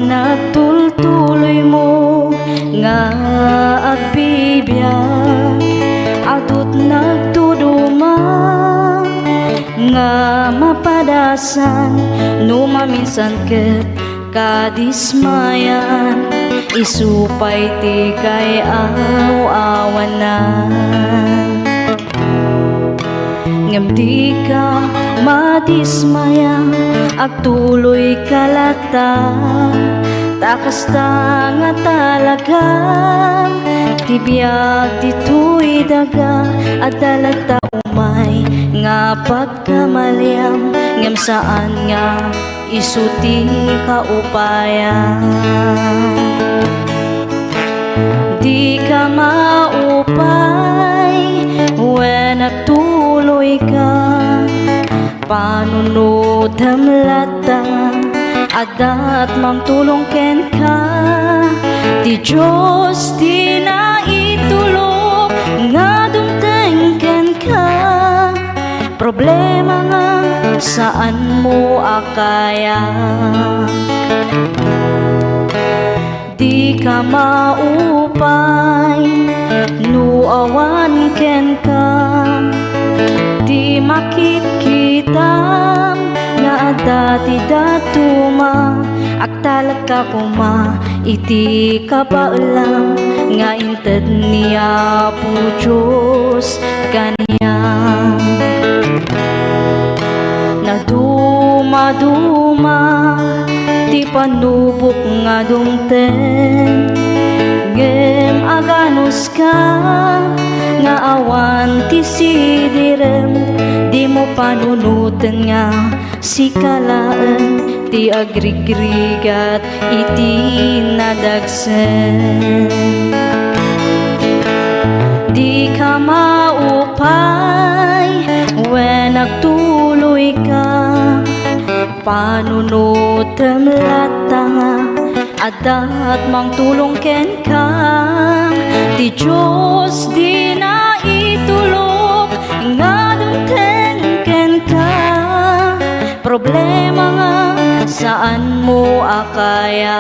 nagtultuloy mo nga agbibiyag adut nagtuduma nga mapadasan no maminsan ket kadismayan isupay ti kay aw-awanan ngem di ka madismaya agtuloy kalata takasta nga talaga tibiyag dito'y daga at dalagta umay nga pagkamalyam ngem saan nga isuti kaupayan di ka maupay when nagtuloy ka panunod hamlata adat magtulong ken ka ti Diyos di na itulog nga dumteng ken ka problema nga saan mo akaya di ka maupay nuawan ken ka di makikita nga dati datuma agtalag ka kuma iti kabaulam nga inted niya po Diyos kaniyang naduma-duma ti panubok nga dumten ngem aganos ka nga awan ti sidirem di mo panunutan nga sikalaan ti agrigrigat iti nadagsen di ka maupay when nagtuloy ka panunutan lata adat mangtulong ken ka ti Diyos di na itulog nga dumten ken ka problema nga saan mo akaya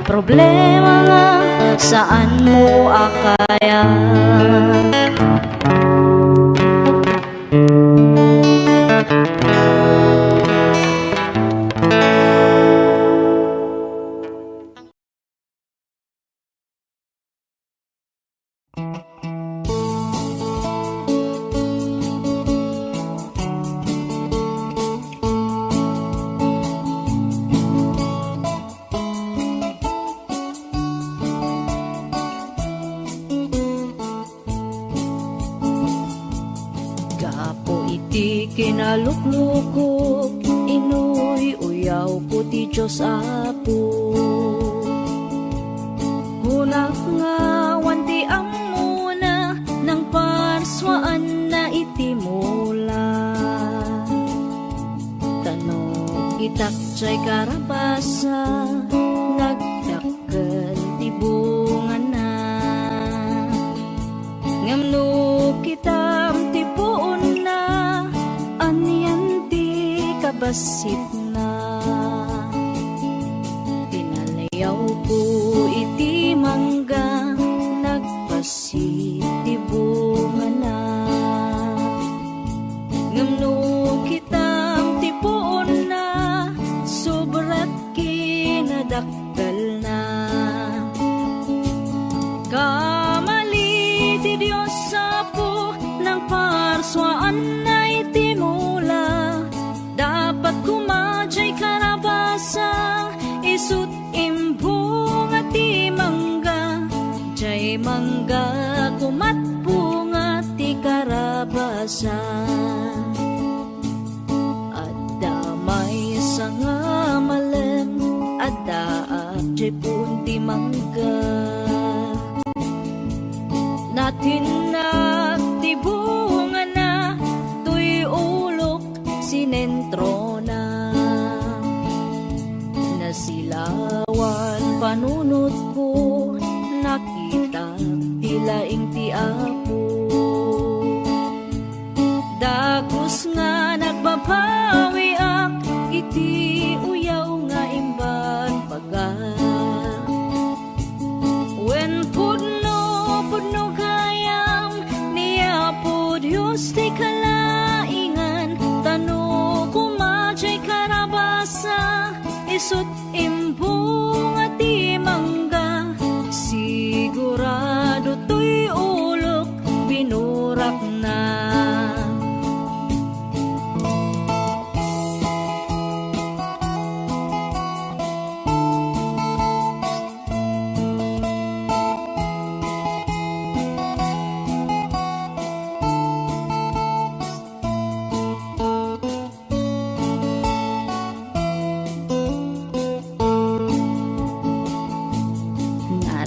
problema nga saan mo akaya kinaluklukok inuy uyaw ko ti Diyos Apo hunak nga wanti amuna nang parswaan na itimula tanong itakchay karabasa nagdakkel ti bunga na ngamno kitam ti puon na anyan ti kabasit na tinalayaw ko iti mangga nagpasit ti bunga na ngamno kitang ti puon na sobrat kinadakkel na kamali ti Diyos Apo ng parswaan na itimula dapat kumadjay karabasa isut imbong at ti mangga jay mangga kumatpunga ti karabasa at damay sa nga malem at daat jay punti mangga natin nagtibunga na tuy ulok sinentro na nasilawan panunot ko nakita tilaing ti Apo dagos nga nagbabawi ak iti isut imbong at imangga, sigurado to'y ulok binurak na.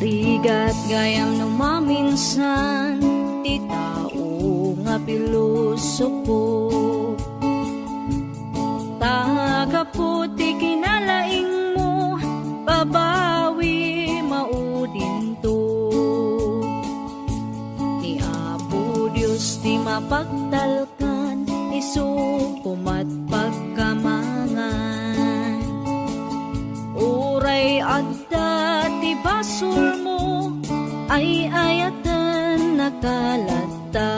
Narigat gayam no maminsan, ti tao nga pilosopo. Tagaputi kinalaing mo, babawi maudin to. Ni Apo Diyos ti mapagtalkan, isukom at pagkamangan. Uray adda ti basol mo, ay ayatan nakalata.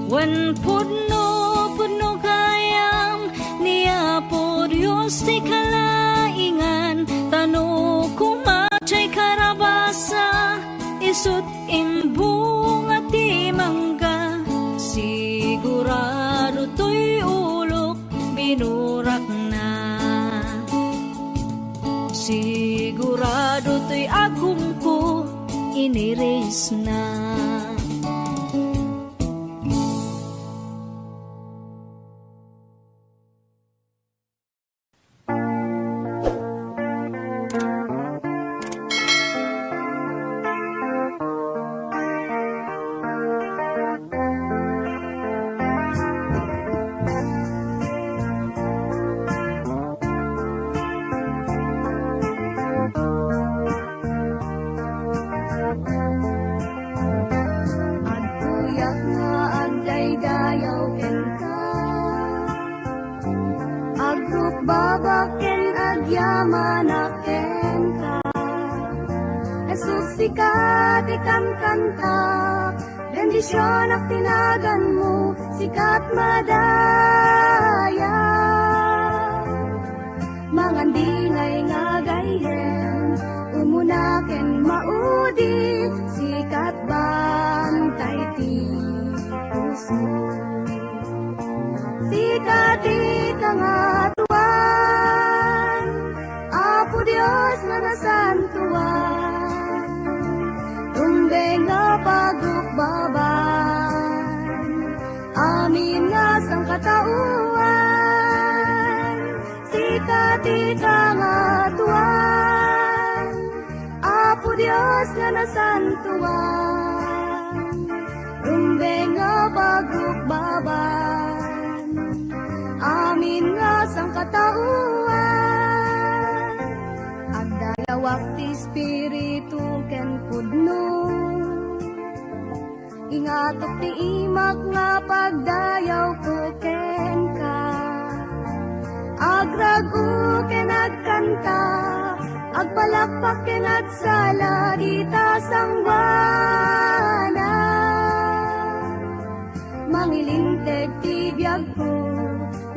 Wen pudno kayam, ni Apo Diyos ti kalaingan, tano kumachay karabasa, isut imbong at imangga, sigurado to'y ulok binurak na. Sigurado to'y agum ko iniris na. Sikat ikan kanta, bendisyon at tinagan mo, sikat madaya. Mangandingay nga gayen, umunaken maudi, sikat bantay ti puso. Sikat ikangatuan, Apo Diyos na nasantuan, tumbeng nga pagukbaban, amin nga sang katauan, sikat ikangatuan, Apo Diyos nga nasantuan, tumbeng nga pagukbaban, amin nga sang katauan, agdalawak ti Espiritu ken pudno, ingatok ti imak nga pagdayaw ko ken ka, agragu ken agkanta, agpalakpak ken agsala dita sangwana, mangilinteg ti biyag ko,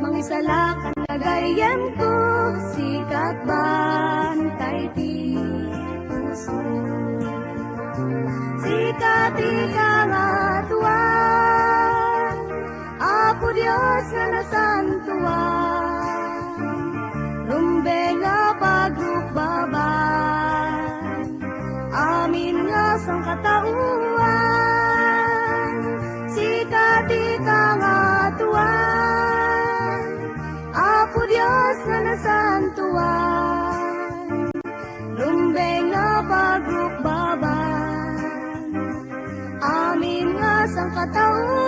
mangisalakan nga gayem ko, sikat bantay ti puso. Sikat ikangatuan, Apo Diyos nga nasantuan, rumbeng nga pagukbaban, amin nga sang katauan, sikat ikangatuan, Apo Diyos nga nasantuan, rumbeng nga pagukbaban, amin nga sang katauan.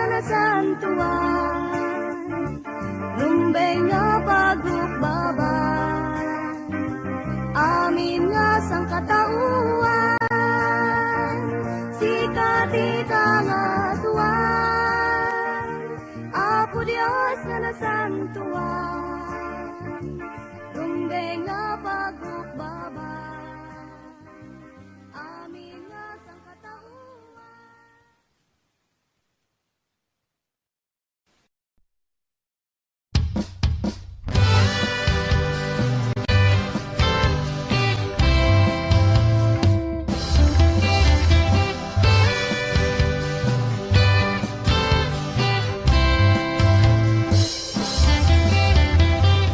nga nasantuan, lumbay nga pagukbaban, amin nga sang katauan, sikati ka nga tuwan, Apo Dios nga nasantuan, lumbay nga pagukbaban, amin nga sang katauan.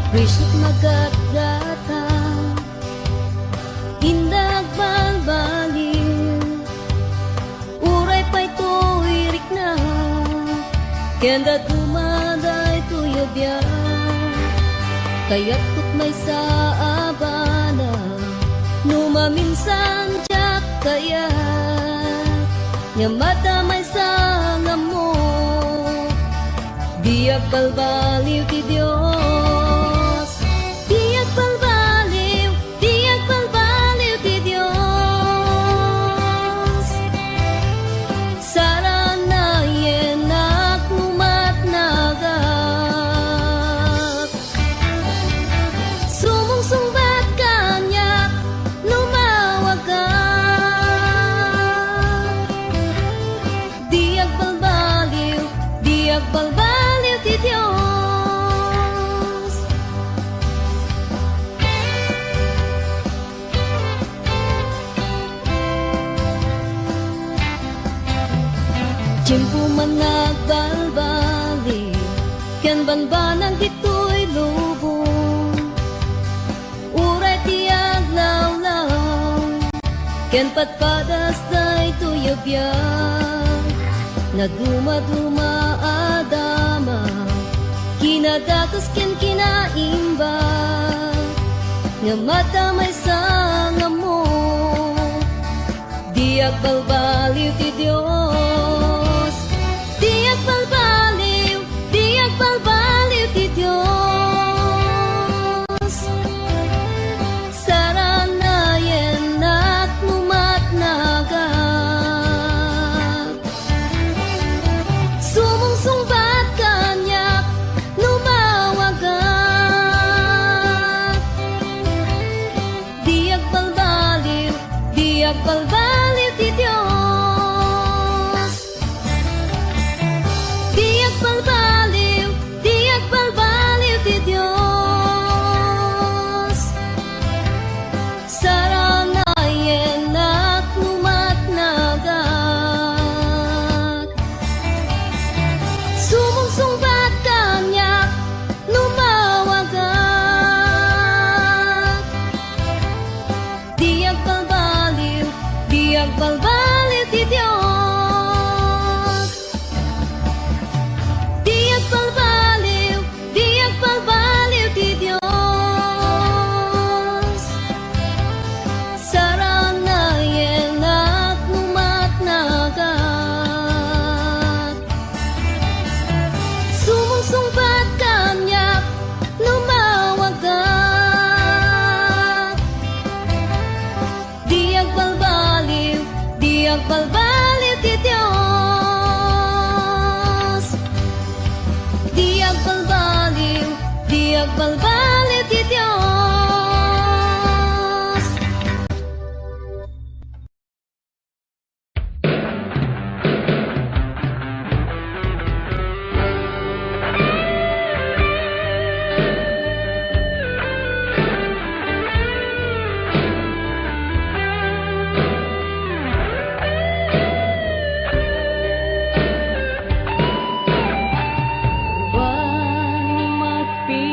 Risot magatgata, indag balbaliw, uray pa'y tuwirik na, kenda tumaday tuyobya, kaya't tutmay sa abana, numaminsan tiyak kaya, nga matamay sa ngamo, biyak balbaliw ti Diyos. Diag balbaliw ti Diyos. Sarana yenak numat nagat. Sumungsungbat kanyak lumawagat. Diag balbaliw ti Diyos. Tiyempo man nagbalbali, ken banbanang dito'y lubong. Uray tiyag lawlaw, ken patpadas da'y tuyobyan. Na duma-duma adama, kinadatos ken kinaimba, nga matamay sa ngamo, diag balbaliw ti Diyos. Diag balbaliw ti Diyos. Sarana yenak numat nagat. Sumungsungbat kanyak lumawagat. Diag balbaliw ti Diyos. Diag balbaliw ti Diyos. Sarana yenak numat nagat. Sumungsungbat kanyak lumawagat. Diag balbaliw ti Diyos. Diag balbaliw ti Diyos. Sarana yenak numat nagat. Sumungsungbat kanyak lumawagat. Diag balbaliw ti Diyos. Diag balbaliw ti Diyos. One must be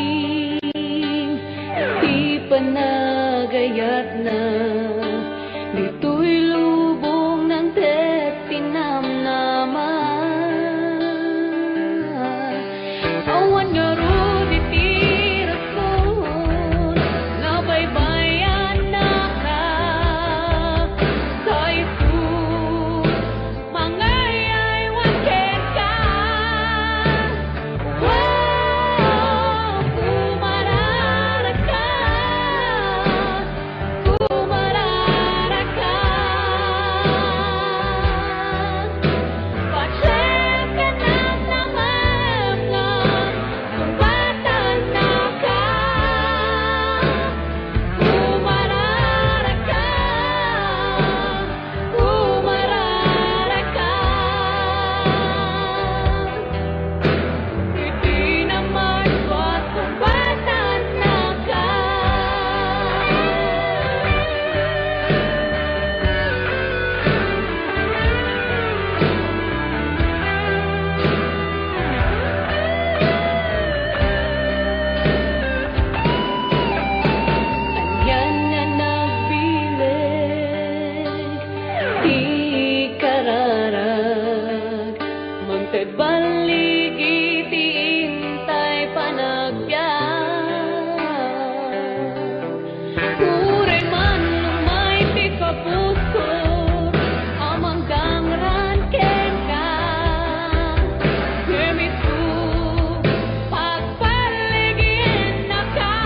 paligid intay panagbiag. Uray man lumay pikapuso amang gangran kenka. Gemitu pagpaligid na ka.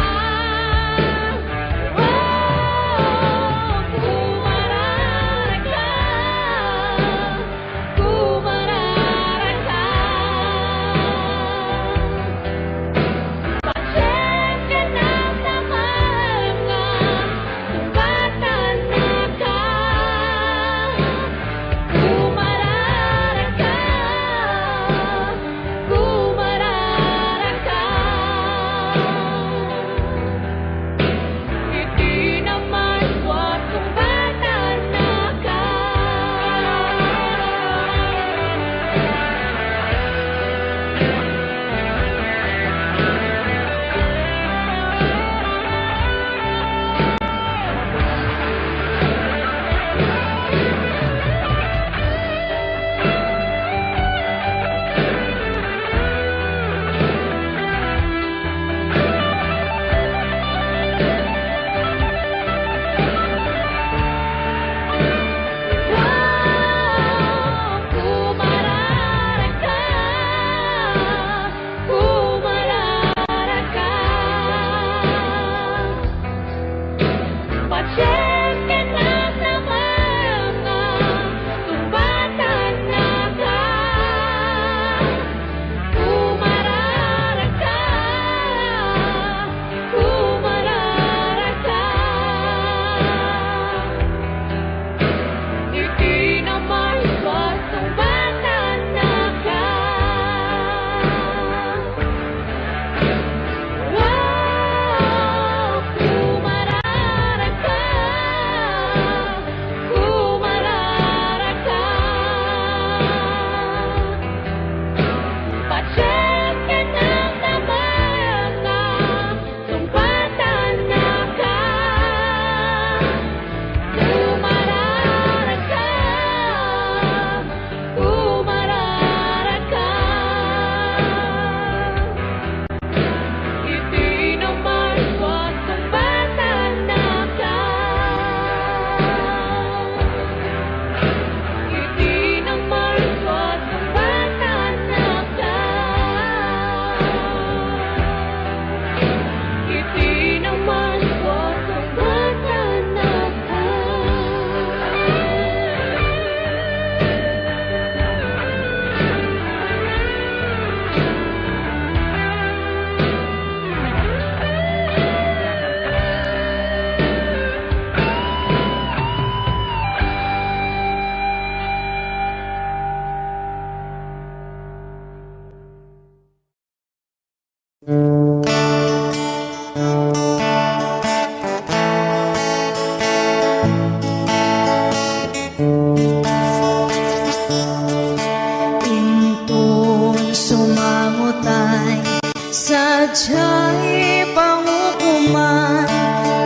Sadya'y pangukuman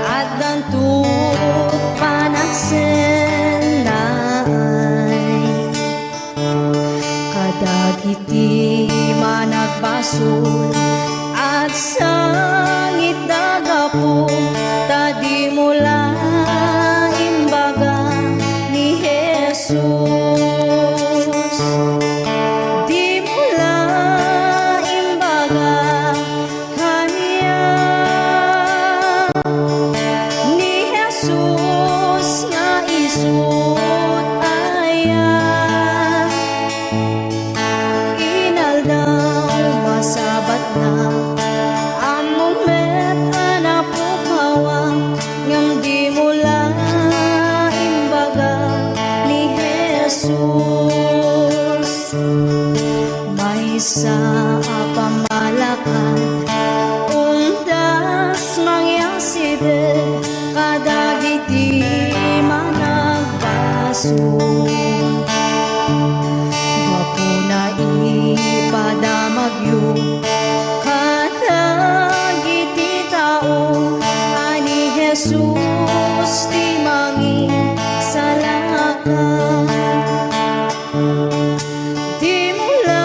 at dantuk panagsenay. Kadagiti managbasol at sangit dagapo, tadi mula imbaga ni Jesus. Sa pamalakad undas mangyaside kadagiti managbaso mapuna ipadamagyo kadagiti tao ani Jesus ti mangin salaka di mula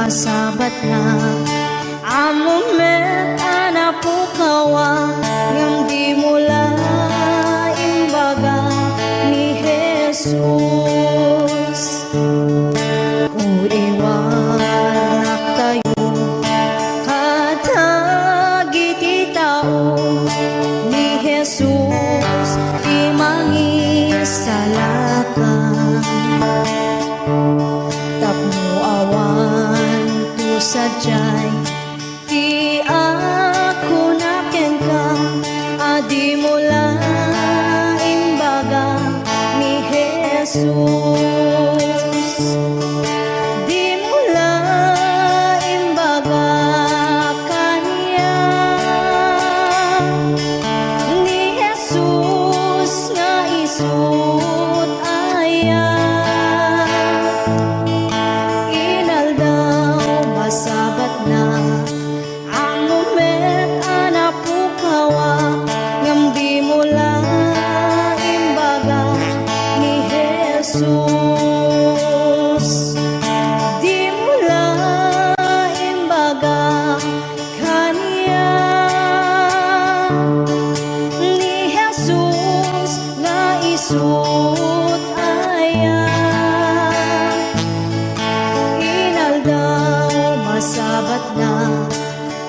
masabat na amo met anapukawa ngam di mula imbaga ni Jesus. Uriwanak tayo katagiti tao ni Jesus di mangisalakan. Tapno awan tu sadyay ti ako nakengka adi mula imbaga ni Jesus. Di mula imbaga kanya ni Jesus nga isut aya. Inaldaw masabat na amo met anapukawa ngam di mula imbaga ni Jesus. Di mula imbaga kanya ni Jesus nga isut aya. Inaldaw masabat na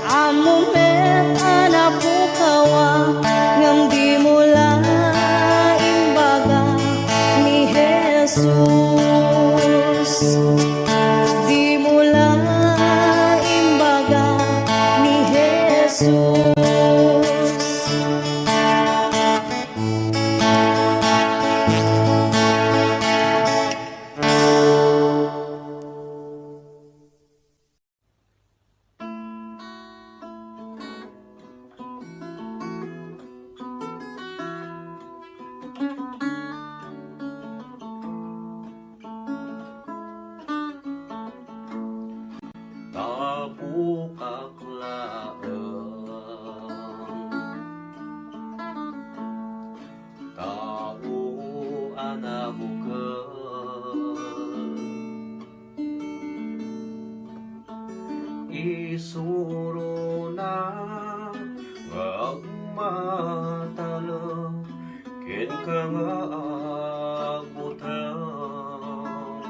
amo met anapukawa ngam di mula imbaga ni Jesus. Di mula imbaga ni Jesus. Tabukak laeng tau anabukeun isuruna ngagmataleun ken kangaabuteun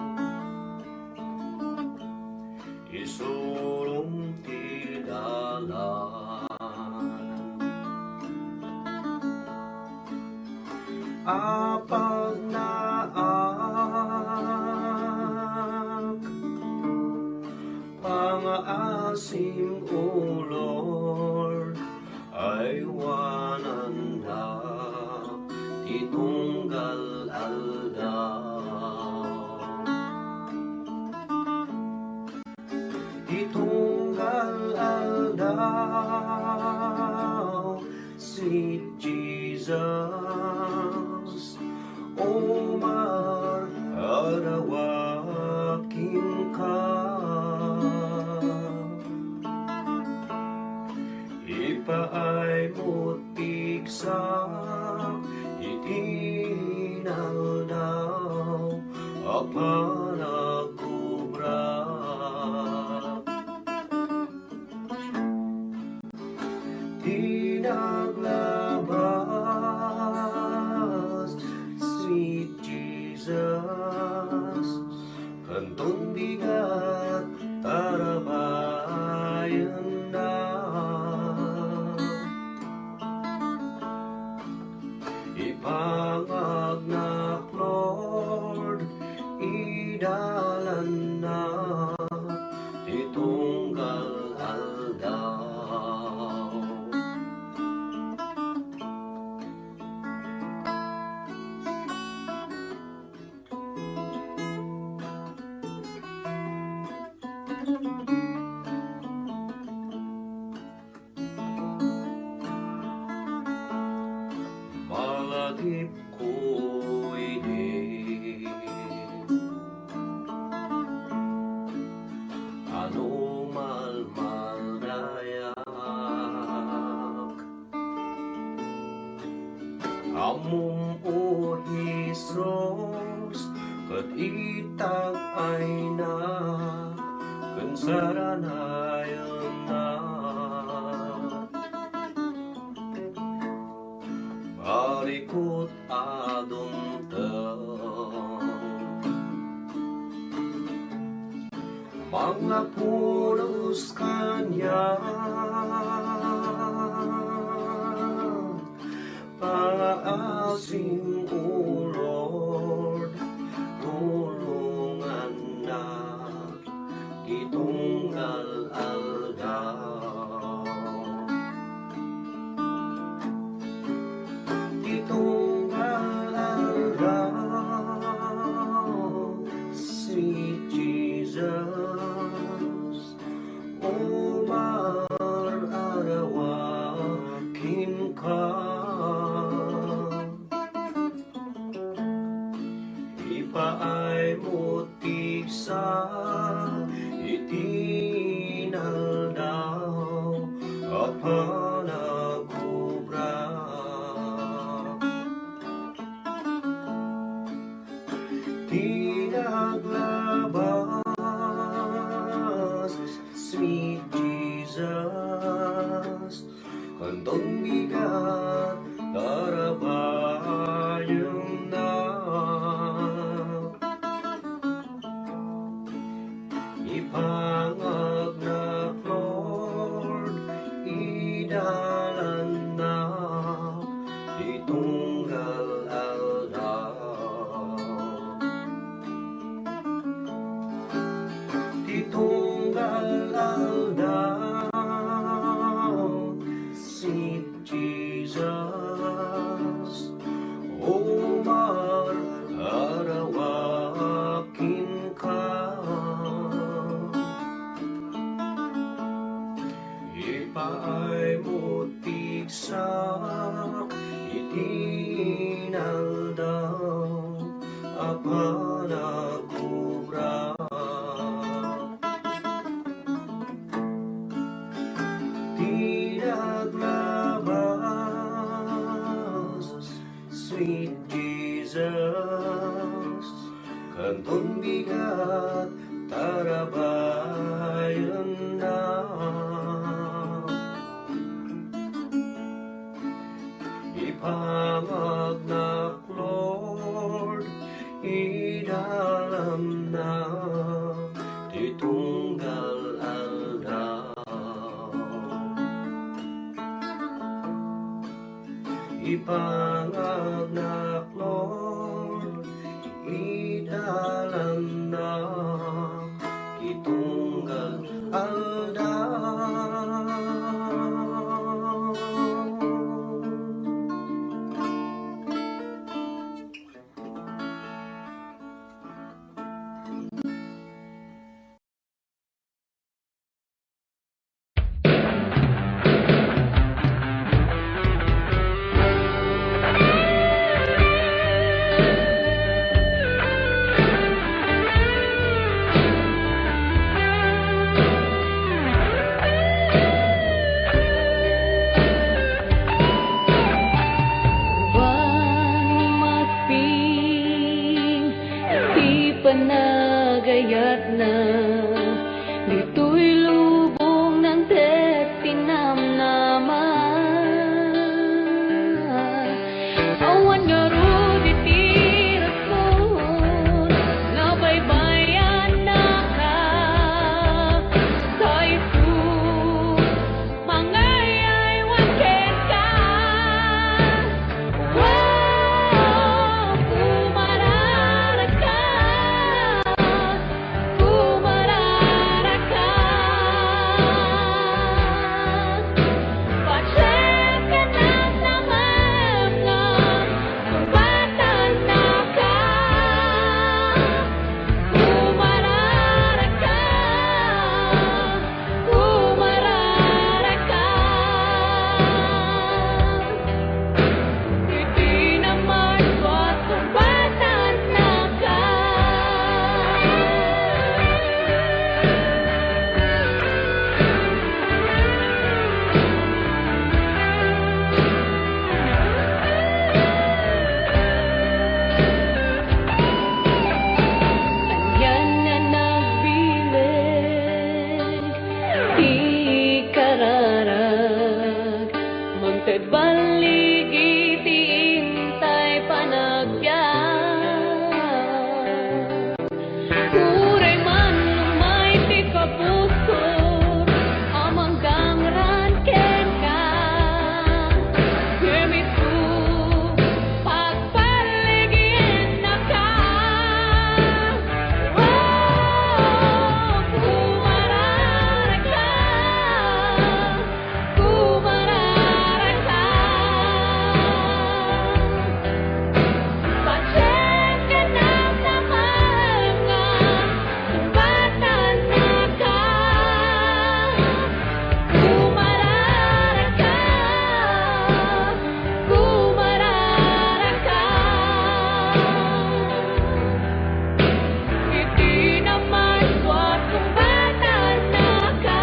isulung ti dalan apag naak pangaasim o Lord ay wananda ti tunggal aldaw Itunggal aldaw, sweet Jesus, Omar arawaking ka. Ipaay mo't pigsak, itinaldaw, apanagkubra. Naglabas, sweet Jesus, kantong bigat tarabayan na. Ipangagnak Lord, idalan na, itunggal aldaw. Malagip ko'y di ano malmaldayak amum o Jesus kat itag ay na saranayan na marikot adumtang manglapulos kanya paasim o Lord, tulungan na itunggal aldaw. Itunggal aldaw, sweet Jesus, umar arawakin ka. Ipaay mutik sa itinal daw apanagubra. Tinaglabas, sweet Jesus, kantong bigat darabayang na. Ipangag na Lord, idalan na itunggal aldaw. Itunggal aldaw, sweet Jesus, umar arawakin ka. Ipaay mutik sa itinal daw apanagubra. Tinaglabas, sweet Jesus, kantong bigat tarabayan na. Ipangag na Lord, idalam na itunggal aldaw. Ipangag na Lord, idalam na itunggal aldaw. Panagayat na dito'y lubong ng tet tinamnaman. Awan nga ro ditiras mo nabaybayan na ka sa isu mangayay waket ka. Wow, kumarara ka. kay paligid intay panagyan. Huray man lumay ti kapusor, amang gangran ken ka. Hear me through, pagpaligid na ka. Oh, kumarara ka, kumarara ka. Pachen ka na sa mga sumbatan na ka. Kumarara ka, kumarara ka. Iti naman buat sumbatan na ka.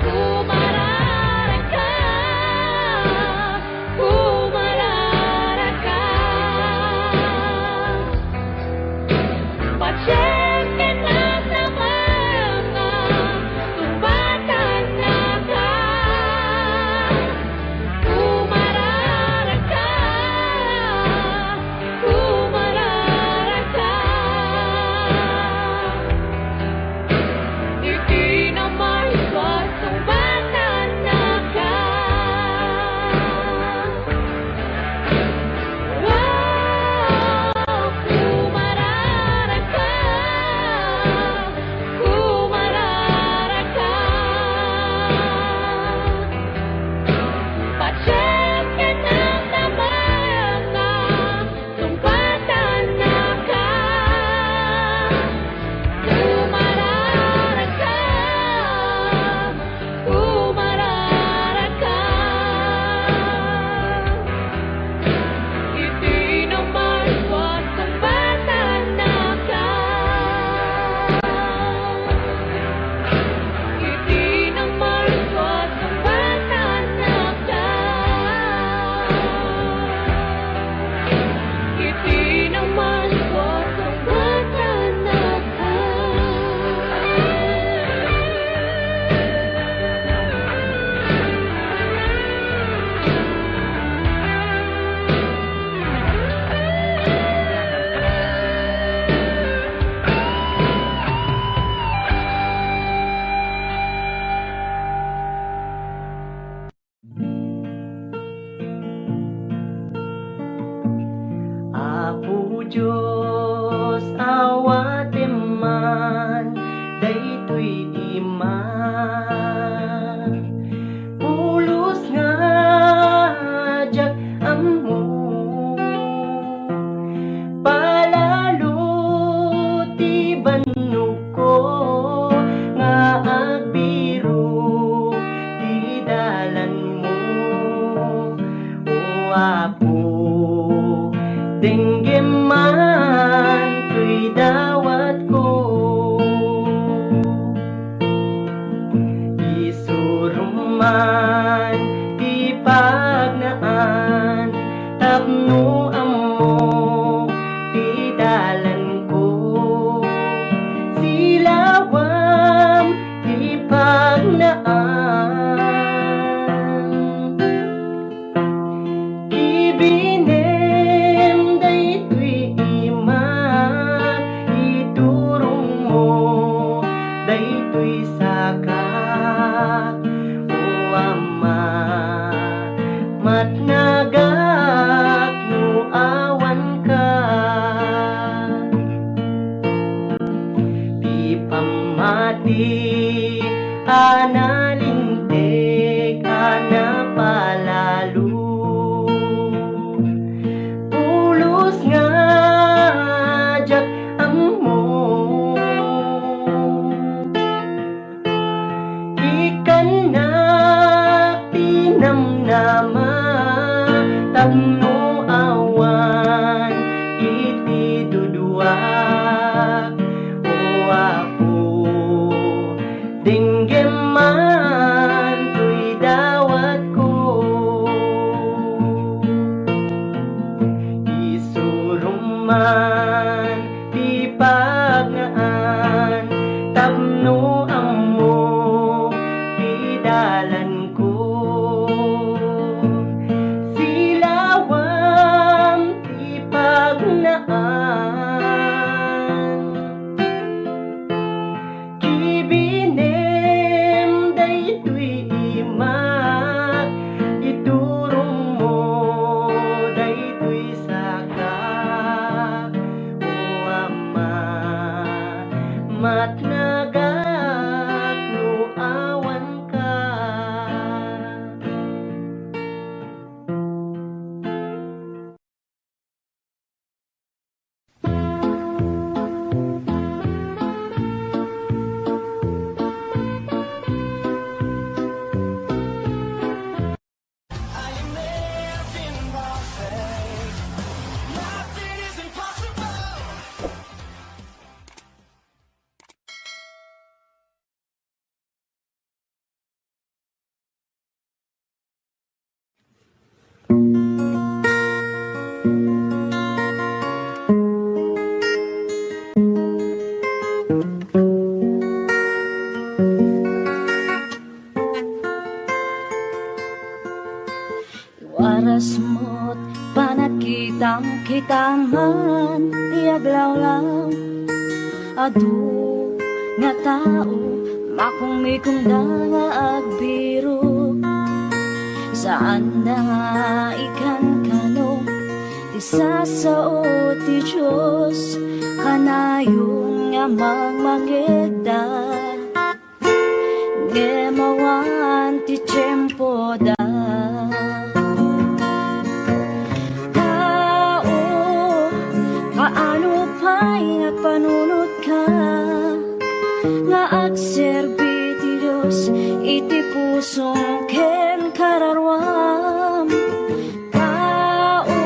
Kumarara ka, kumarara ka. Pachen ka na sa mga sumbatan na ka. Kumarara ka, kumarara ka. Iti naman buat sumbatan na ka. Kumarara ka, kumarara ka. Pachen ka na sa mga sumbatan na ka. Kumarara ka, kumarara ka. Iti naman buat sumbatan na ka. Iti naman buat sumbatan na ka. Iti naman buat sumbatan na ka. Apo Diyos, awate man, daytoy iman. Pulos nga jak ammo, palalo ti bannog ko, nga agbiro ti dalan mo. O Apo, dengue man tuy dawat ko. Isuruman ti pagnaan, tapno ammo ti dalan ko. Silawam ti pagnaan, ibinem daytoy iman, iturong mo daytoy sakak. O Ama, matnagak no awan ka. Di pamati analintek ana palalo. Pulos nga jak ammo, ikan na ti tapno amo idalan ko silawam ipagnaan kibinem daytoy imat iturong mo daytoy saka o ama matnagak no awan ka Waras mo't panakitang kitaman tiaglawlaw adu nga tao makumikunda nga agbiro saan na nga ikan kano ti sasao ti Diyos kanayon nga mangmangeda ngemawan ti tiyempo da paano pa'y nagpanunod ka nga agserbi ti Diyos iti pusong ken kararwam tao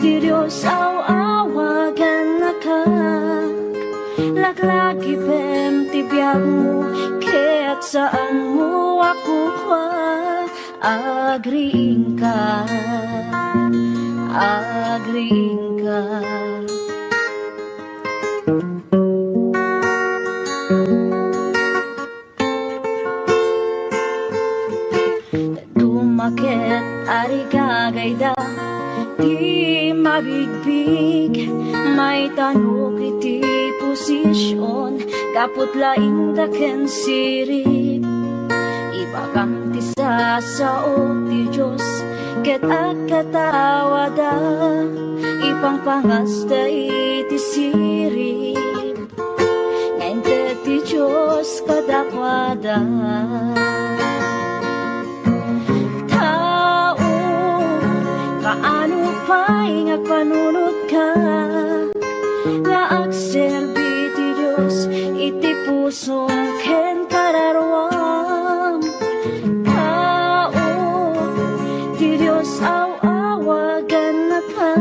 ti Diyos awagan na ka laglagi pem ti biyag mo kaya't saan mo ako kwa agriing ka agriing ka dumaket ari gagayda di mabigbig may tanok iti posisyon kaput laing daken sirip ibagam ti sasao ti Diyos ket agkatawada ipangpangasta iti sirip ngayon ti Diyos kadakwada tao kaano pa'y ngagpanunod ka nga agserbi ti Diyos iti pusong ken kararwam tao ti Diyos awagan na ka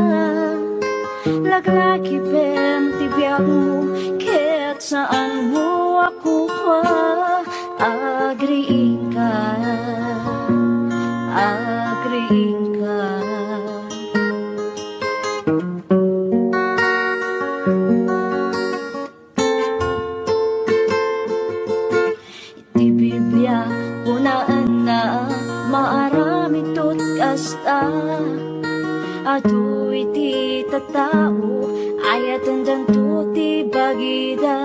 laglagi pem ti biyag mo kaya't saan mo ako pa agriing ka agriing ka iti Biblia kunaan na maarami tot kasta adu iti tatao ayat tandang tuti bagida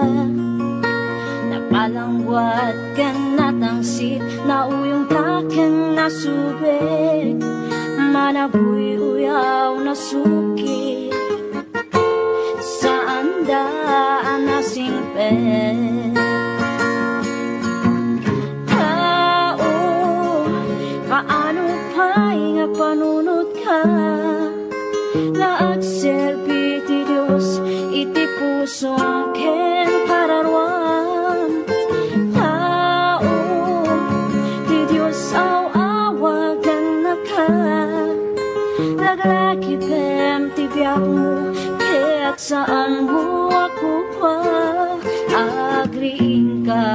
napalangwat kan natangsit na uyong taken nasubek manabuy uyaw na suki saan daan nasingpet tao kaano pa'y ngagpanunod ka nga agserbi ti Diyos iti pusong ken kararwam tao ti Diyos awagan na ka laglagi pem ti biyag mo kaya't saan mo ako pa agriing ka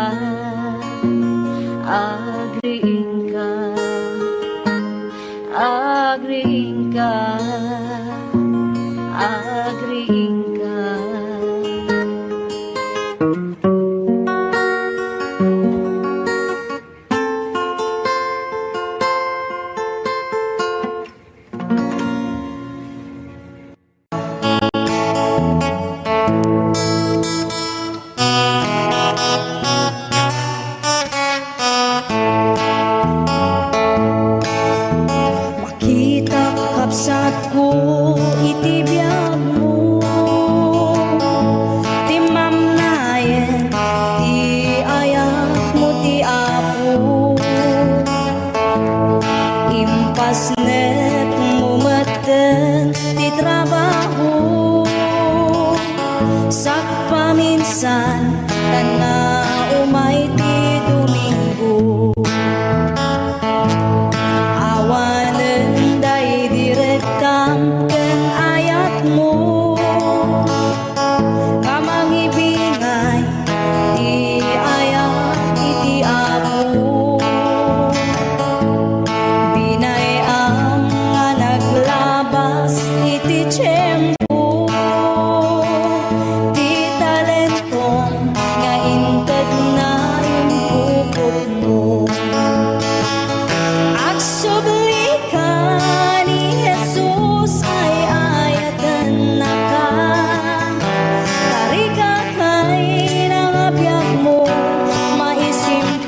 agriing ka agriing ka agriing ka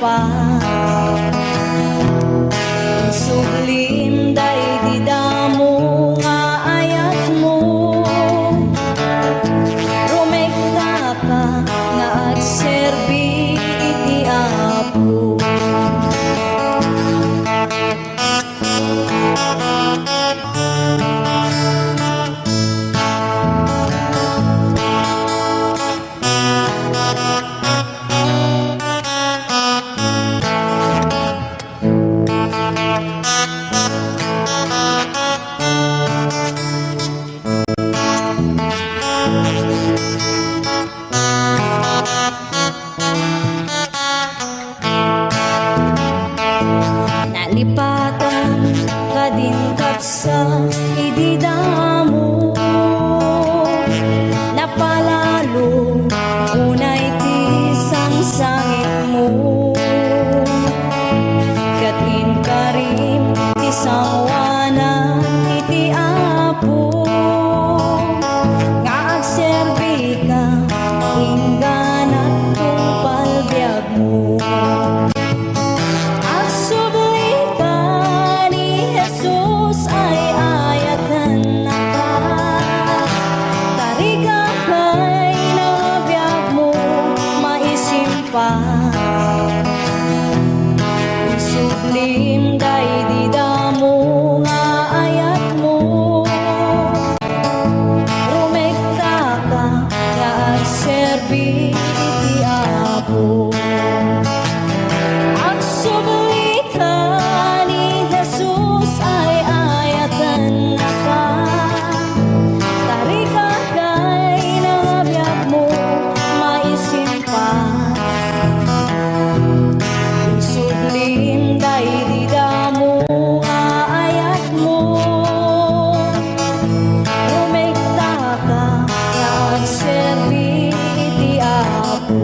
pa. Suglim day di damo nga ayat mo. Rumekta ka nga agserbi iti Apo. Nalipatan ka din kapsa ididamo. Napalalo unay ti sangsangit mo. Katin ka rin ti sawana iti Apo. Nga agserbi ka ingganat kung palbiag mo. Suglim day di damo nga ayat mo. Rumekta ka nga agserbi iti Apo. Ang sublita ni Jesus ay ayatan na ka. Tarika kay nabiyag mo maisimpan. Suglim day di damo nga ayat mo. Rumekta ka nga agserbi iti Apo.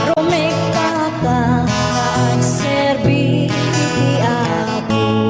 Rumekta ka nga agserbi iti Apo.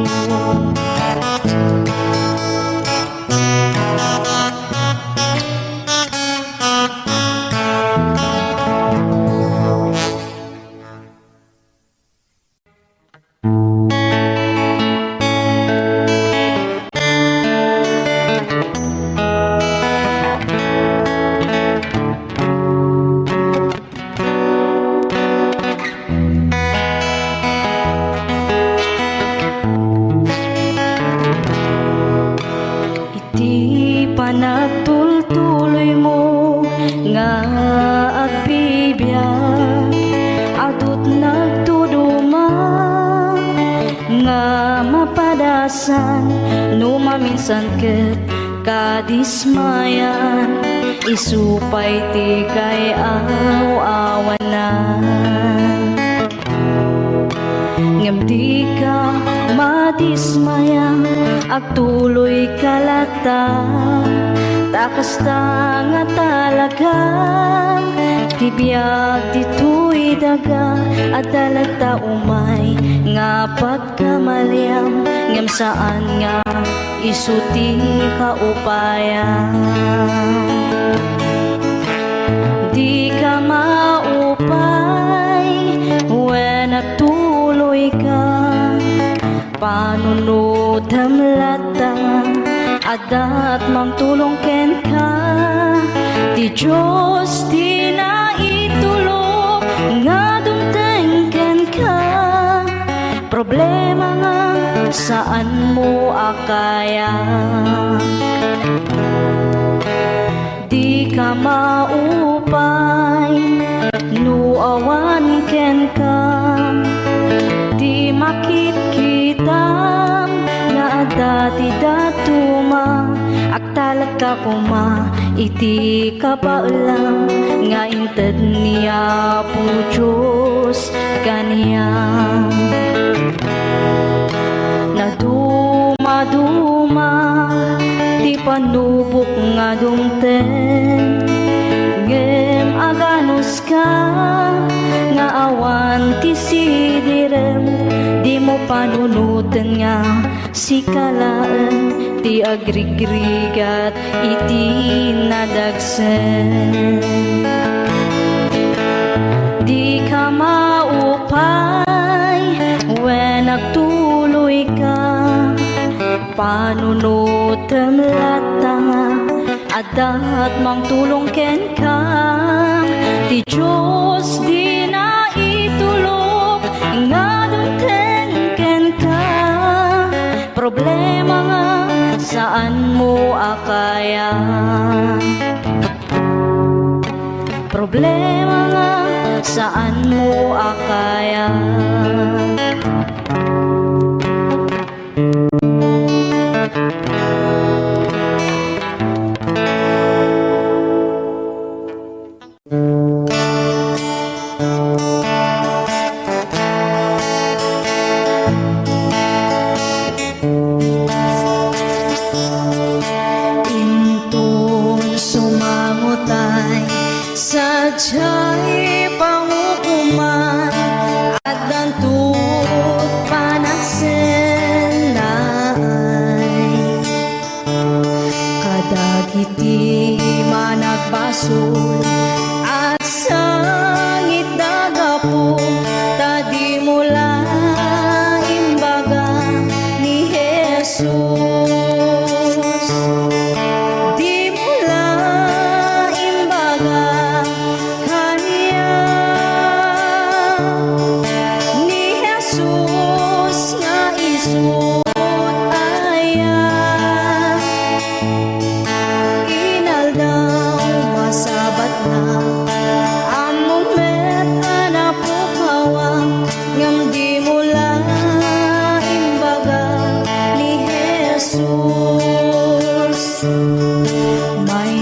Iti panagtultuloy mo nga agbibiyak adut nagtuduma nga mapadasan no maminsan ket kadismayan isupay ti kay awanan. Ngem di ka madismaya agtuloy kalata takasta nga talaga tibiyag dito'y daga at talagta umay nga pagkamaliam ngem saan nga isuti kaupayan. Di ka maupay when nagtuloy ka panunod hamlata adat magtulong ken ka ti Diyos di na itulog nga dumteng ken ka problema nga saan mo akaya. Di ka maupay nuawan ken ka di makikita nga dati datuma agtalag ka kuma iti kapaulang nga inted niya po Diyos kaniyang naduma-duma di panubok nga dumten ngem aganos ka nga awan ti sidirem di mo panunutan nga si kalaan ti agrigrigat iti nadagsen. Di ka panunutem latanga adat mang tulong ken ka ti Diyos di na itulog nga dunten ken ka problema nga saan mo akaya problema nga saan mo akaya sadya'y pangukuman at dantut panagsenay kadagiti managbasol at sangit dagapo tadi mula imbaga ni Jesus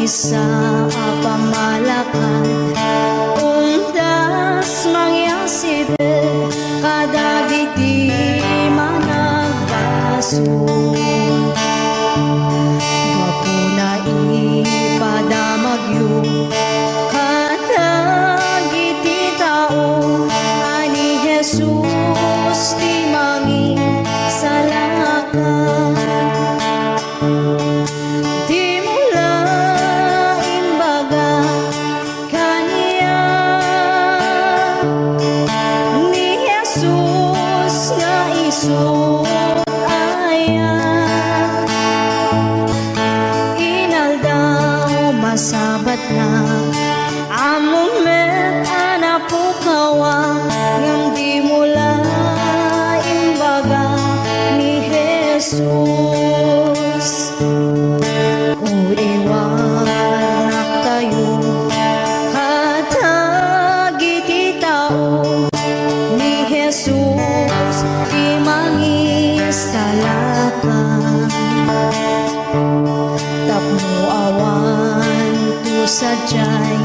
sa pamalakad undas mangyasibet kadagiti managbaso wapuna ipadamagyo kadagiti tao ani Jesus ti mangi salakan sabat na among met anapukawa ngam di mula imbaga ni Jesus o iwanak tayo katagiti tao ni Jesus di mangisalakan tapno awan sadya'y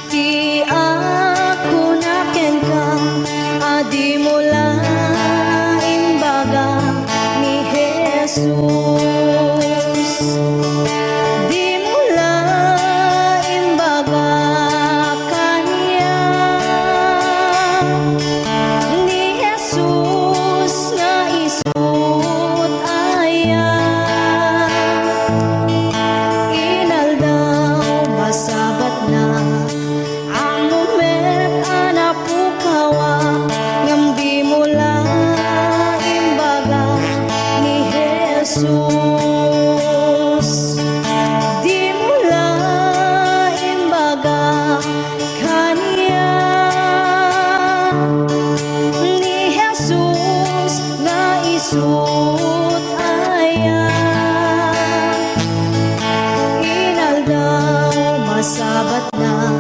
ti ako naken ka adi mula imbaga ni Jesus di mula imbaga kanya ni Jesus nga isut aya sabat na among met anapukawa ngam di mula imbaga ni Jesus di mula imbaga kanya ni Jesus nga isut aya sabat na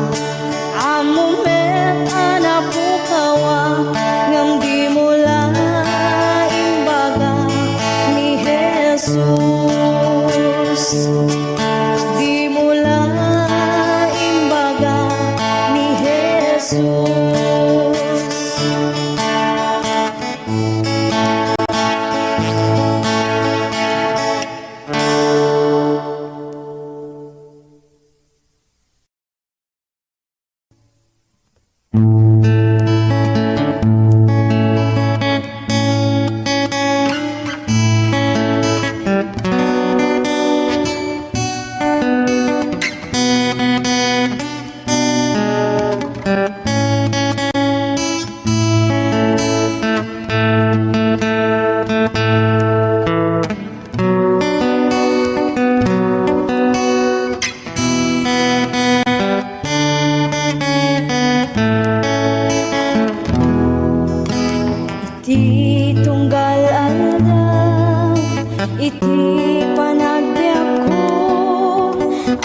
among met anapukawa ngam di mula imbaga ni Jesus di mula imbaga ni Jesus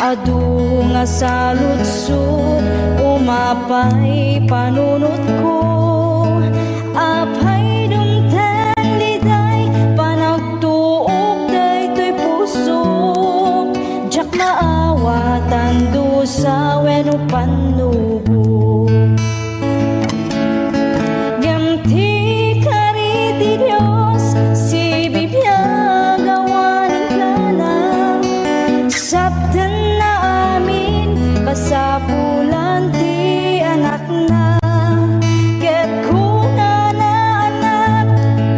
adu nga sa lutsod umapay panunot ko apay dumteng liday panagtuog daytoy puso jak maawatan dusa wenno panubo gamti kariti Dios si bibiyag awanin ka na sabten na amin kasapulan ti anak na ket kuna na anak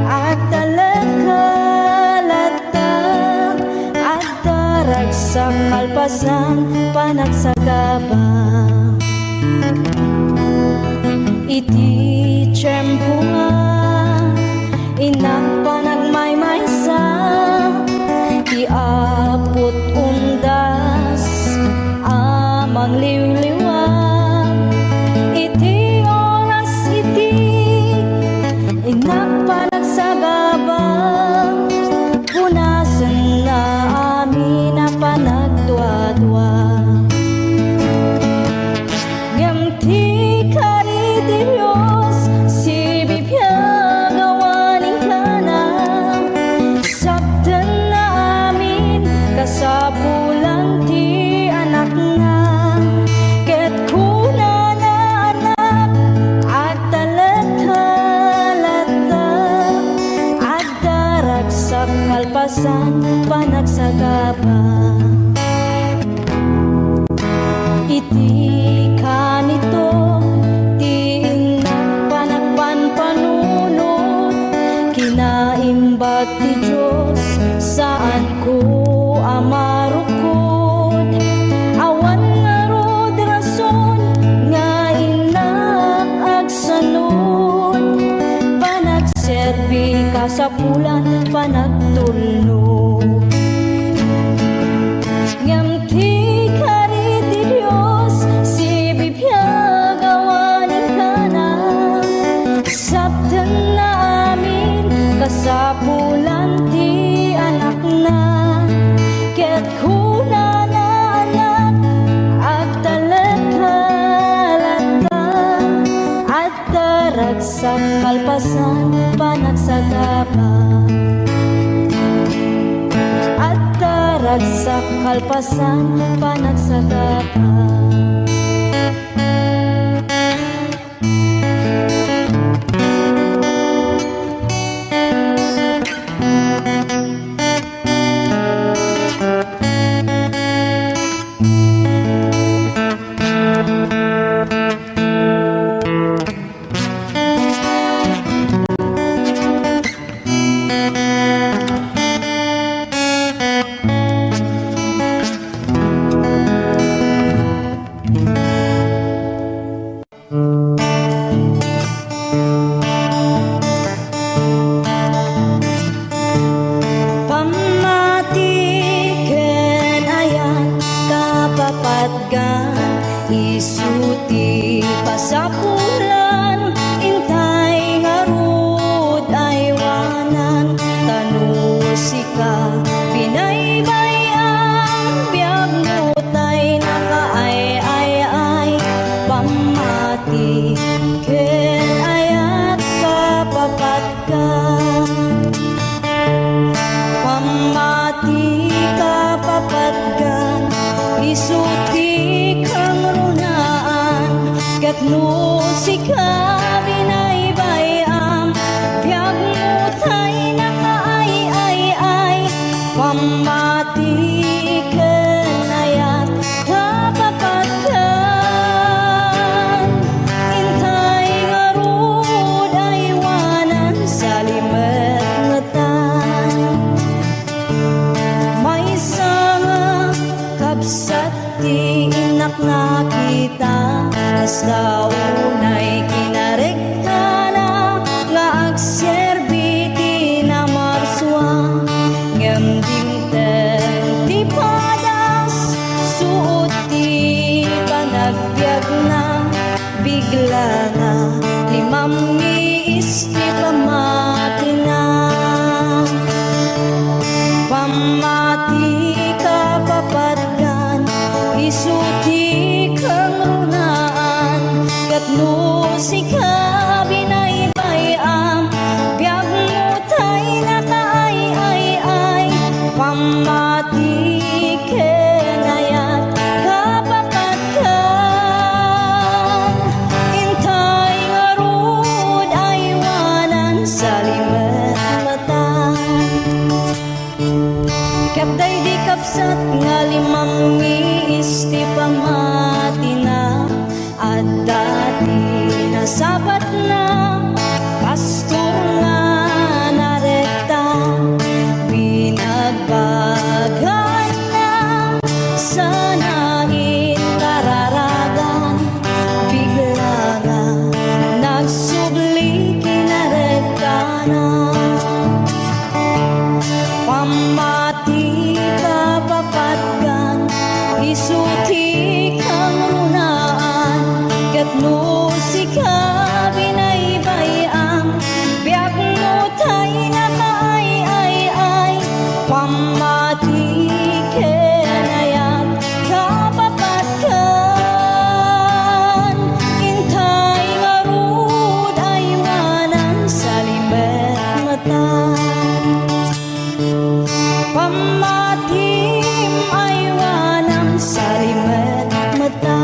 at talagkalatak at darag sa kalpasan panagsagaba iti tiyempo nga inak panagmaymaysa iapot undas amang liwliwag iti oras iti inak panagsagaba punasan na amin na panagdwa-dwa gamti kariti Dios si bibiyag awanin ka na sabten na amin kasapulan ti anak na ket kuna na anak at talagkalata at darag sa kalpasan panagsagaba iti kanito ti inak panagpanpanunot kinaimbat ti Diyos saan ko amarukod awan nga rod rason nga inak agsanod panagserbi kasapulan panagtulnog ngamti kariti Dios si bibiyag awanin ka na sabten na amin kasapulan ti anak na ket kuna na anak at talagkalata at darag sa kalpasan panagsagaba at darag sa kalpasan panagsagaba isuti pasapulan intay ngarud aywanan tanusika binaybayang biag mutay nakaay pamati ken ayat kapapat ka pamati kapapatgan isuti kang runaan ket no sika binaybayam biag mutay nakaay pamati ken ayat kapapatgan intay ngarud aywanan sa limet ngetan may sanga kabsat ti inak nakita hasta unay kinarekta na nga agserbi ti namarswa ngem dimten ti padas suot ti panagbiag na bigla na limam iis ti pamati na pamati kapapatgan ket no sika binaybayam biag mo tay nakaay-ay-ay pamati kenayat kapakatan intay nga rud aywanan sa limet mata kapday di kapsat nga limang isti pamati na at dati nasabat na pastor nga narekta binagbagan na sana itararagan bigla nga nagsubli kinarekta na pamati ka papatgan isuti kang runaan ket no sika binaybayam biag mo tay nakaay-ay-ay pamati kenayat kapapatkan intay nga rud aywanan sa limet mata pamatim aywanan sa limet mata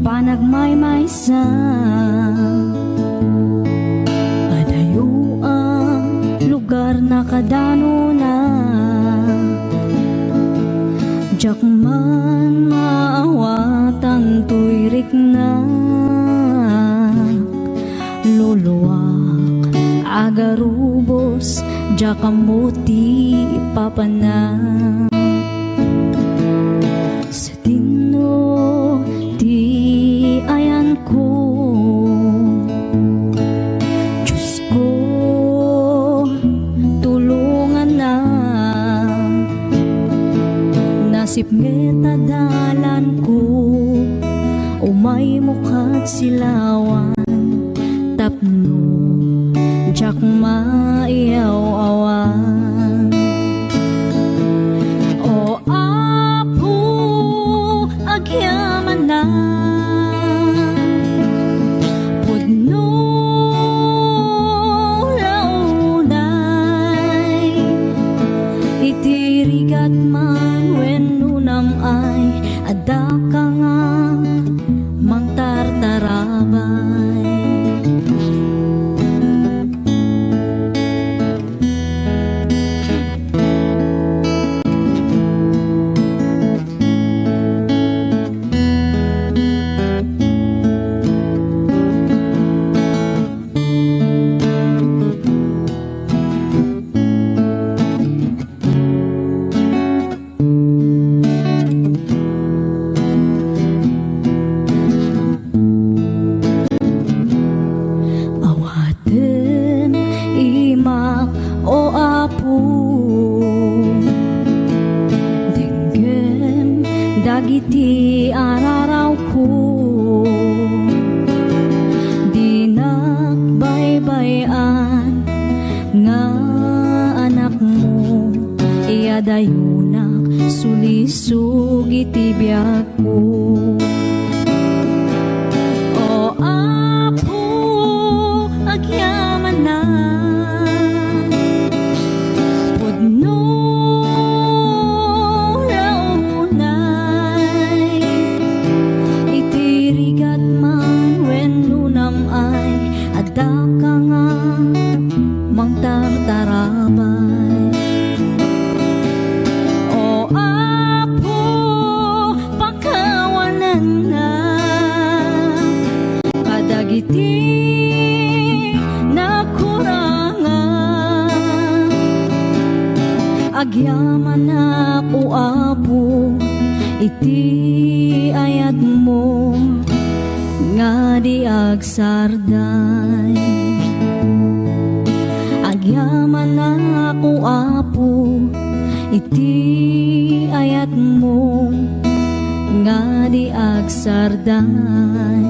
panagmaymaysa adayo ang lugar na kadano na jak man maawatan tuyrik na luluwak agarubos jak amuti papana sa tino di ayan ko Diyos ko tulungan na nasip ngeta dalan ko umay mukat silawan tapno jak maiyaw-awan o apo agyaman na pudno launay itirigat man wenno namay adda ka nga mangtartarabay awaten imak o apo denggem dagiti araraw ko dinakbaybayan nga anak mo iyadayunak sulisog iti biyak ko o apo agyaman na pudno launay itirigat man wenno namay adda ka nga mangtartarabay o apo pagka iti nakurangan. Agyaman ako apo iti ayat mo nga di agsarday. Agyaman ako apo iti ayat mo nga di agsarday.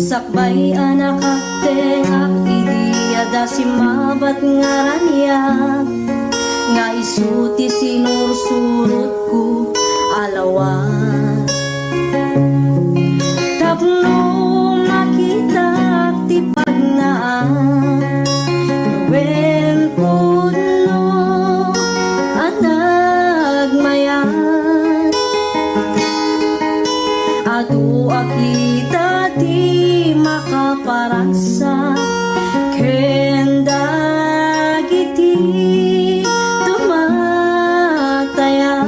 Sakbay anak tengak idiada simabat ngaraniak nga isuti sinursurutku alawat. Tapno makita ti pagnaan wen puno anag mayat adu akita ti makaparaksa kenda giti tumatayag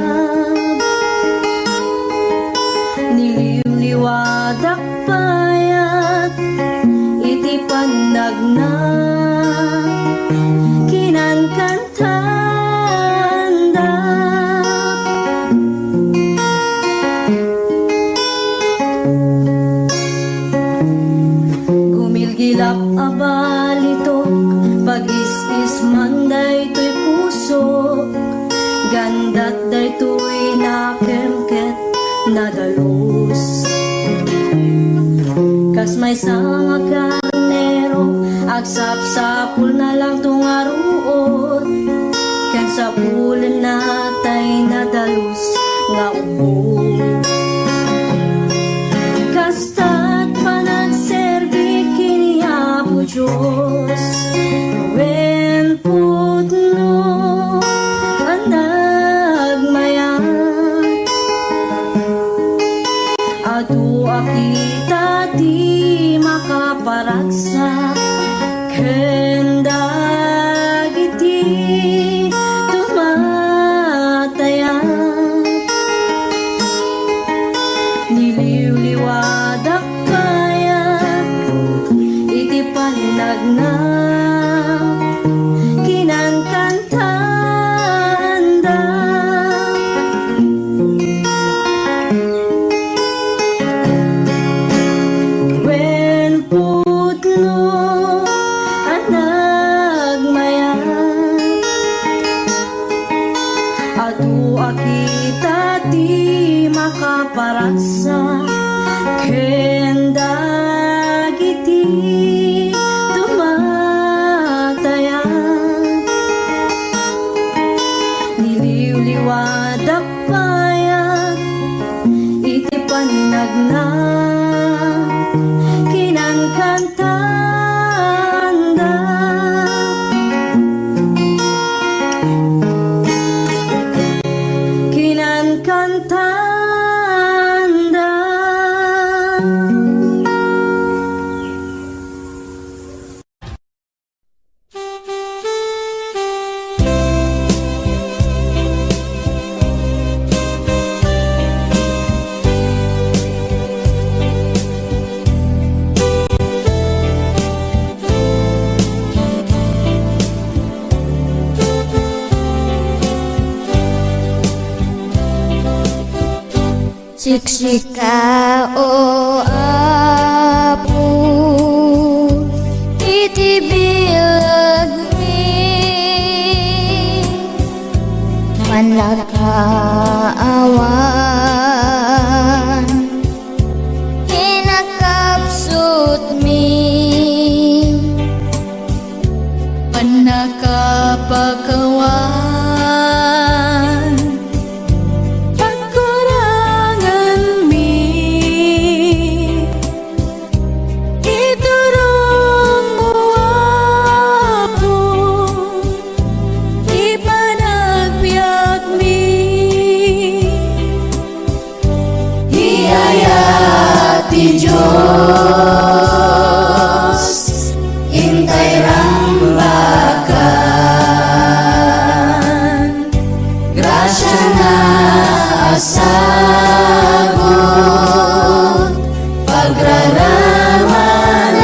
niliwliwadak payat iti pandagna kinankantanda gilap abalito pag-is-is man daytoy puso gandat daytoy nakemket nadalus kas may sanga karnero agsapsapul na lang tungaruot ken sapulen natay nadalus nga upo kastat panagserbi kini Apo Diyos wen putno anag mayat adu akita di makaparaksa kenda giti tumatayag niliwliwadak panagna kinankantanda wen putno anag mayat adu akita ti makaparaksa kenda giti Siksika o apo itibilag mi manakaawan hinakapsut mi panakapakawan pagkurangan mi iturong mo ako ipanagbiag mi hiyayati Diyos hintay rambakan grasya na asagot pagraramanan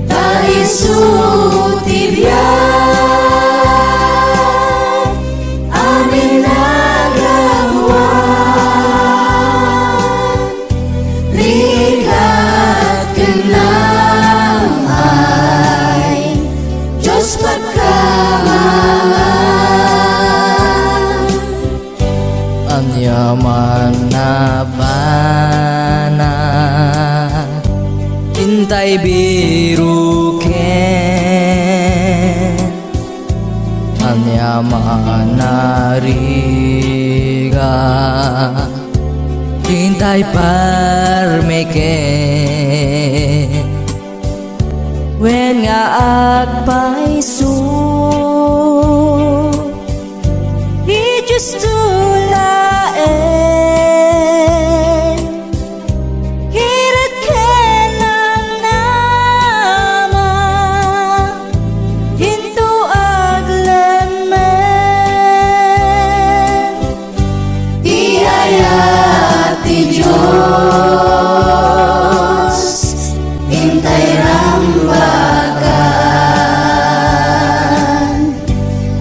taisutibyan amin nagawan ligat kenamay Diyos pagkamangan Anyaman na bana hintay biruken anyaman na riga hintay parmeken When nga agpaiso Di Diyos tulaen Hirit kenang nama Hinto aglemen hiyayati Diyos hintay rambakan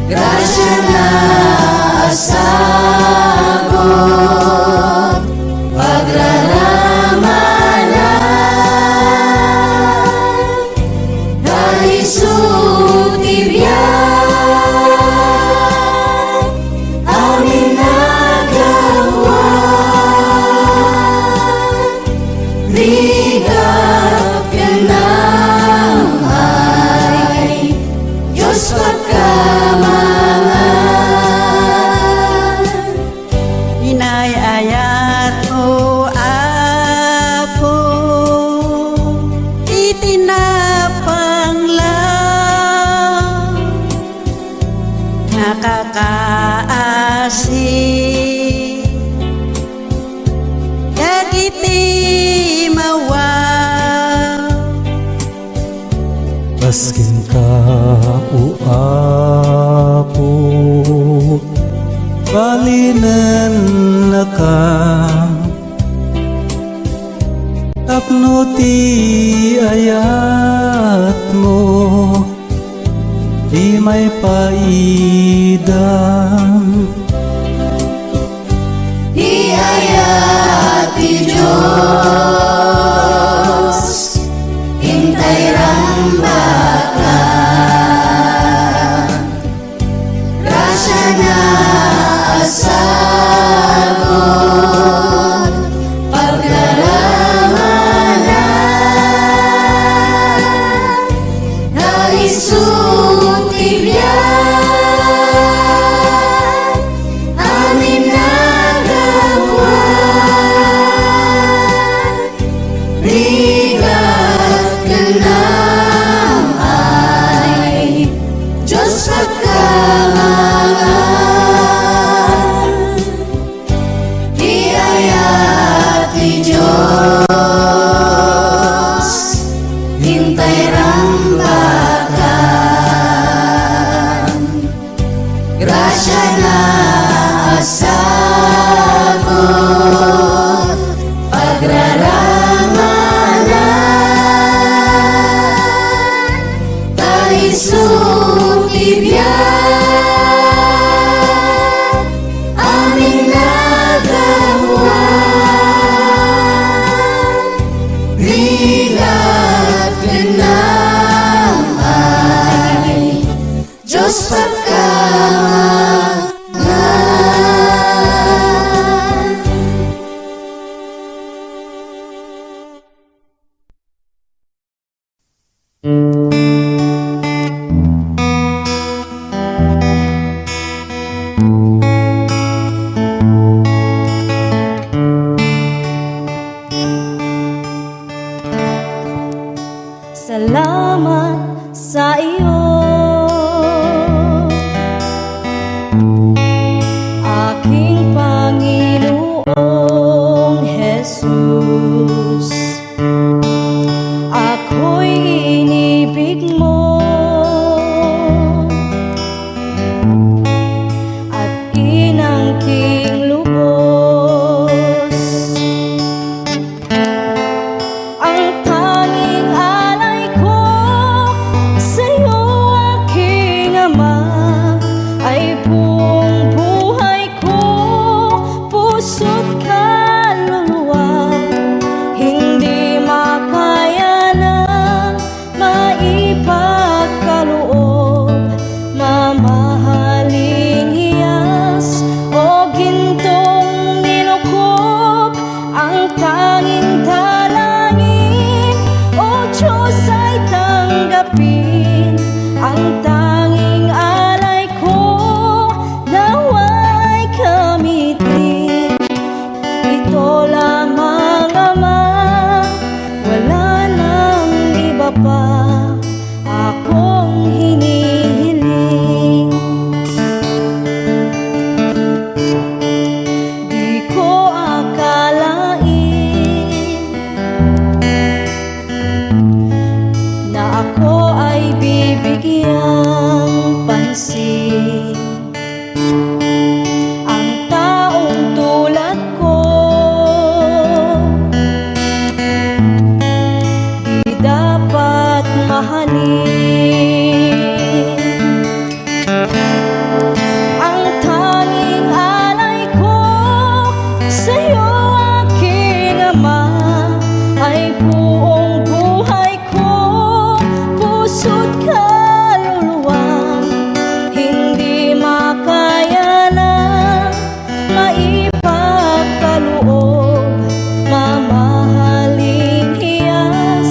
grasya na asagot pagraramanan taisutibyan amin nagawan rigap kenamay Diyos pagkamangan Inayayat o apo itinapanglaw nakakaasi dagiti mawaw Paskin ka uapo Balinan na ka Tapno ti ayat mo Di may paidam hiyayati Diyos hintay rambakan grasya na asagot pagraramanan taisutibyan amin nagawan rigat kenamay Salamat sa iyo, aking Panginoong Jesus. Ako'y inibig mo at inangking lubos. Ang tanging alay ko sa'yo, aking Ama, ay buong buhay ko, puso't kaluluwa. Hindi makaya na maipagkaloob, mamahaling hiyas o gintong nilukob. Ang tanging dalangin, O Diyos, ay tanggapin. Ang tanging alay ko, nawa'y gamitin. Ito lamang, Ama, wala nang iba pa akong hinihiling. Di ko akalain na ako ay bibigyang pansin. Ang taong tulad ko, di dapat mahalin. Ang tanging alay ko sa'yo, aking Ama, ay buong buhay ko, puso't kaluluwa. Hindi makaya na maipagkaloob, mamahaling hiyas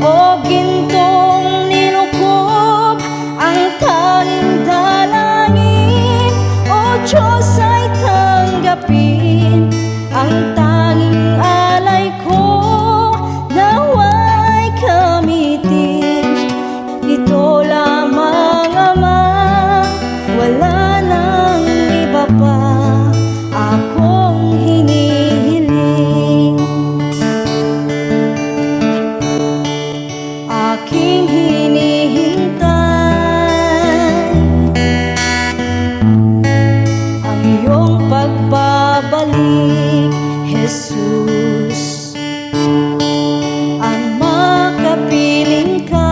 o gintong nilukob. Ang tanging dalangin, O Diyos, ay tanggapin. Ang tanging alay ko, nawa'y gamitin. Ito lamang, Ama, wala nang iba pa akong hinihiling. Aking hinihintay ang iyong pagbabalik, Jesus. Ang makapiling ka,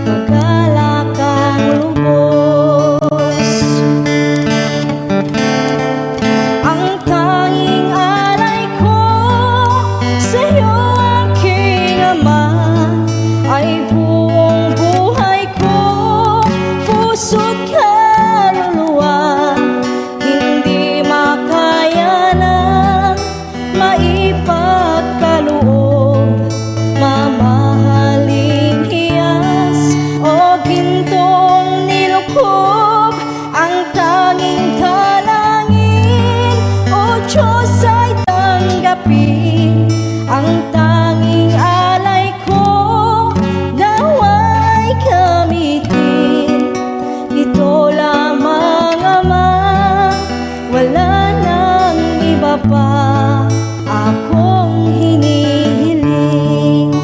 kagalakang lubos. Ang tanging alay ko sa'yo, aking Ama, ay buong buhay ko, puso't kaluluwa. Hindi makaya na maipagkaloob, mamahaling hiyas o gintong nilukob. Ang tanging dalangin, O Diyos, ay tanggapin. Ang tanging alay ko, nawa'y gamitin. Ito lamang, Ama, wala nang iba pa akong hinihiling.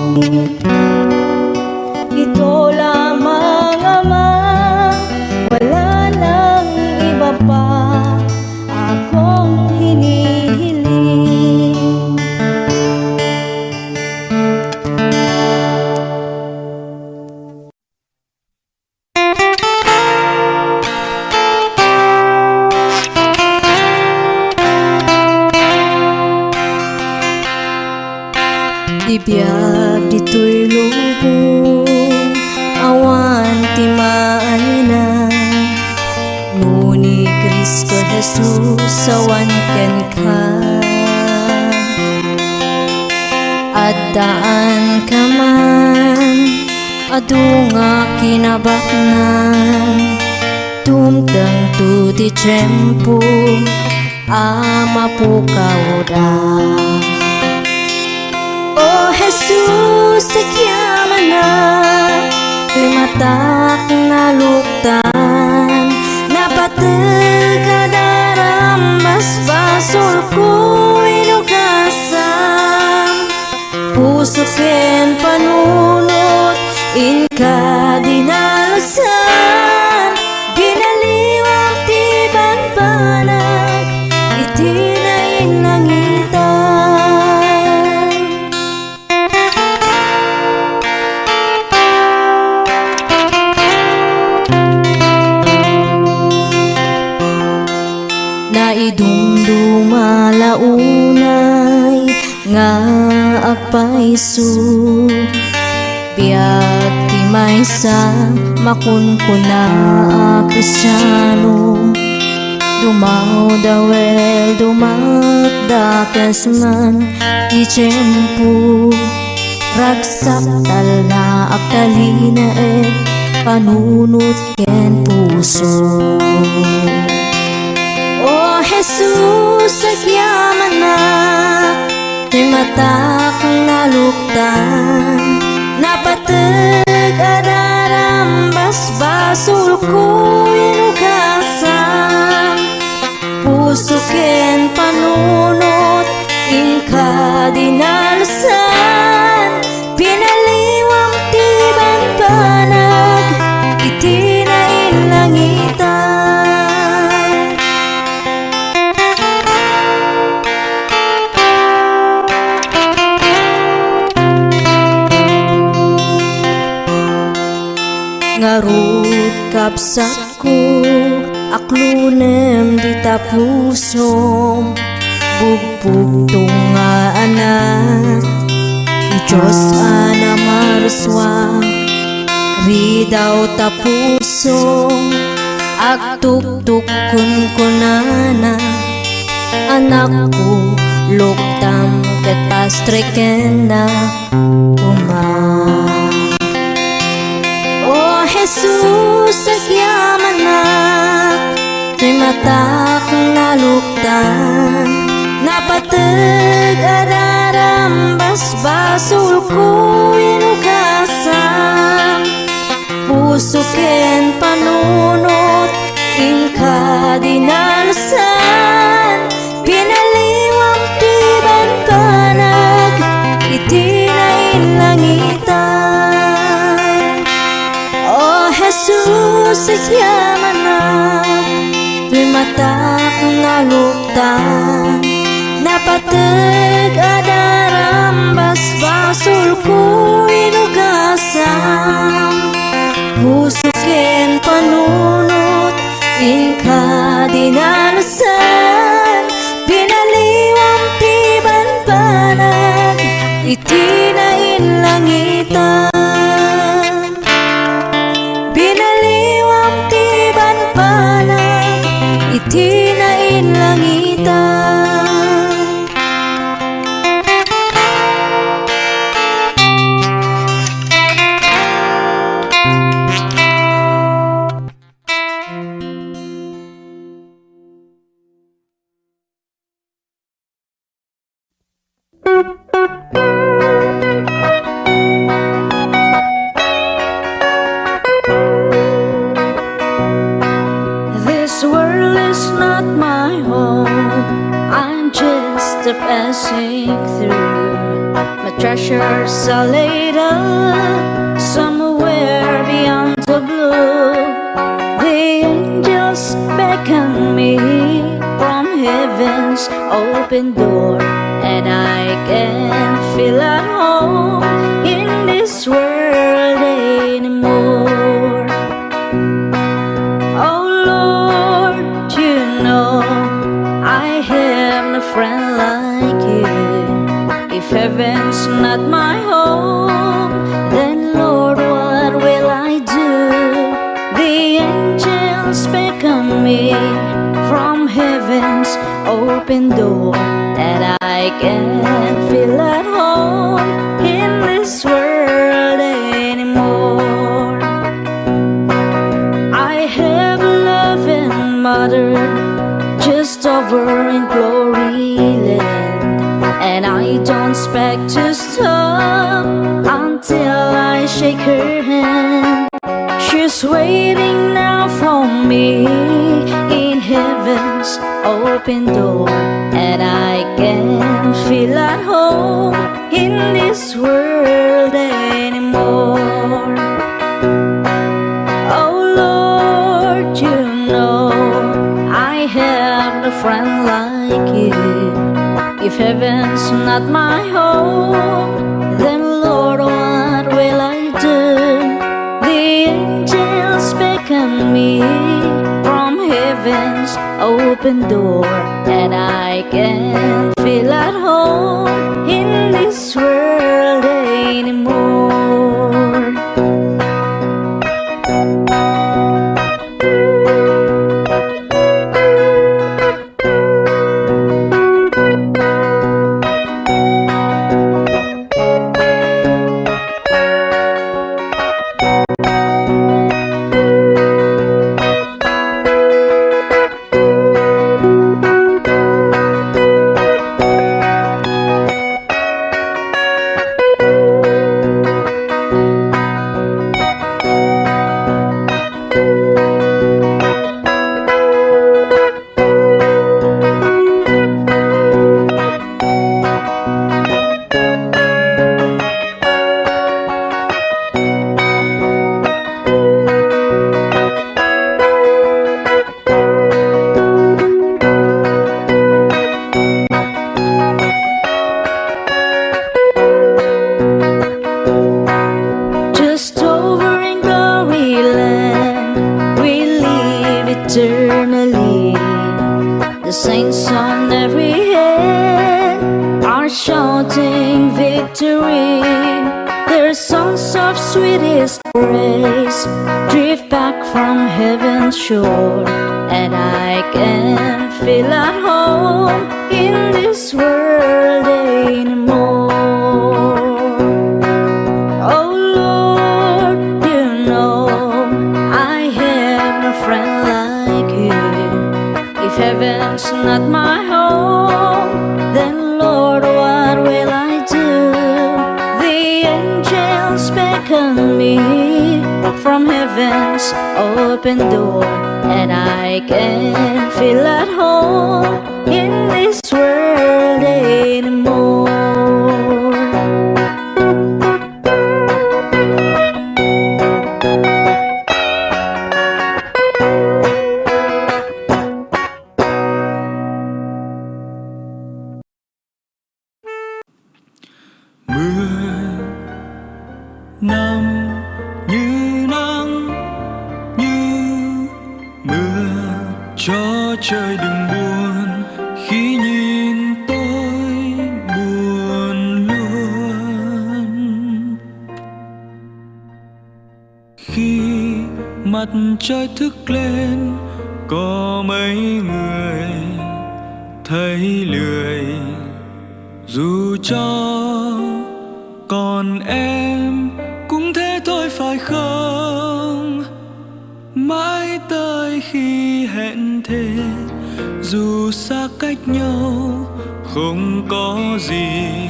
Ito lamang, Ama, wala nang iba pa akong hinihiling. Ibiyag dito'y lubong, awan ti maayna. Nuni Kristo Jesus, awan ken ka. Adaan ka man, adu nga kinabaknan. Tumtang tu di tiyempo, ama po kauda. Oh Jesus, sakyaman na, matak na luktan. Napatag kadaram, mas basol ko inukasam. Puso ken panunot, inka dinalasan. Binaliwang tiban panag, itinain langitan. Naidumduma launay nga agpaisu. Biag ti maysa makunkuna a Kristyano. Dumaw dawel dumakdakas man ti tiyempo. Ragsaktal na aktalina panunot ken puso. Oh Jesus, sagyaman na, timatak na luktan. Napatag adaram, basbasul ko inukasam. Puso ken panunot, inka dinalasan. Pinaliwang tiban panag, itinain langitan. Ngarut kapsat ko, aklunem di tapusom. Bugbog tunga anak, di Diyos ana maraswa. Ridaw tapusom, agtuktukon ko nana. Anak ko, luktam ket pastreken na umay. Oh Jesus, sagyaman na, timatak na luktan. Napatag adaram, basbasul ko inukasam. Puso ken panunot, inka dinalasan. Pinaliwang tiban panag, itinain langitan. Oh Jesus, sagyaman na, timatak na luktan. Napatag adaram, basbasul ko inukasam. Puso ken panunot, inka dinalasan. Pinaliwang tiban panag, itinain langitan. Pinaliwang tiban panag, itinain langitan. This world is not my home, I'm just a passing through. My treasures are laid up somewhere beyond the blue. The angels beckon me from heaven's open door, and I can feel at home in this world anymore. Oh Lord, you know I have no friend like you. If heaven's not my home, then Lord, what will I do? The angels beckon me from heaven's open door, that I can feel at home I don't expect to stop until I shake her hand. She's waiting now for me in heaven's open door, and I can feel at home in this world anymore. Oh Lord, you know I have no friend like you. If heaven's not my home, then Lord, what will I do? The angels beckon me from heaven's open door, and I can feel at home in this world anymore. Just over in glory land, we live eternally. The saints on every hand are shouting victory. Their songs of sweetest praise drift back from heaven's shore, and I can feel at home in this world anymore. Oh Lord, you know I have no friend like you. If heaven's not my home, then Lord, what will I do? The angels beckon me from heaven's open door, and I can feel at home in this world anymore. Năm như nắng như mưa, cho trời đừng buồn khi nhìn tôi buồn luôn. Khi mặt trời thức lên, có mấy người thấy lười, dù cho còn em cũng thế thôi phải không? Mãi tới khi hẹn thề, dù xa cách nhau không có gì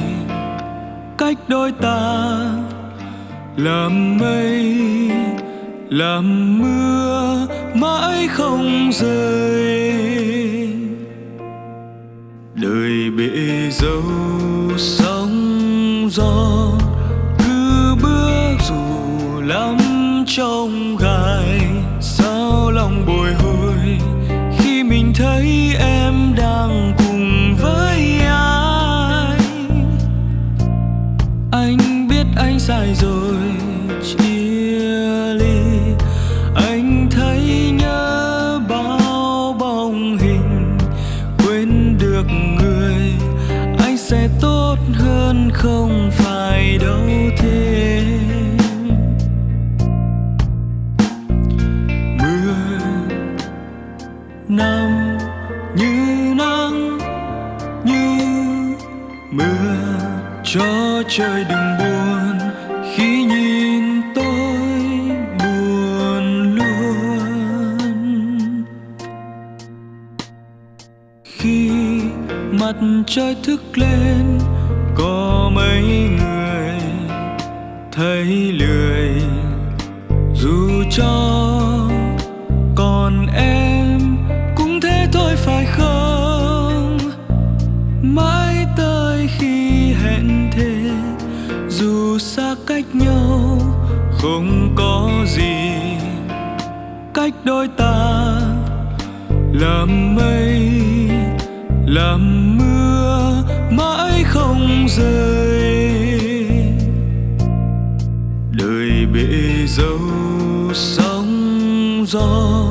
cách đôi ta, làm mây làm mưa mãi không rơi. Đời bể dâu sóng gió, cứ bước dù lắm trong gai. Sao lòng bồi hồi khi mình thấy em đang cùng với ai? Anh biết anh sai rồi, chia ly. Anh thấy nhớ bao bóng hình, quên được người anh sẽ tốt hơn, không phải đâu thế. Mưa năm như nắng như mưa, cho trời đừng buồn khi nhìn tôi buồn luôn. Khi mặt trời thức lên, xa cách nhau không có gì cách đôi ta, làm mây làm mưa mãi không rơi. Đời bể dâu sóng gió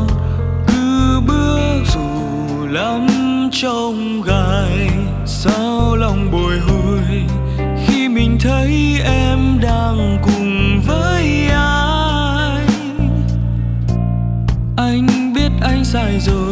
cứ bước dù lắm trong gai, sao lòng bồi hồi khi mình thấy em đang cùng với ai. Anh biết anh sai rồi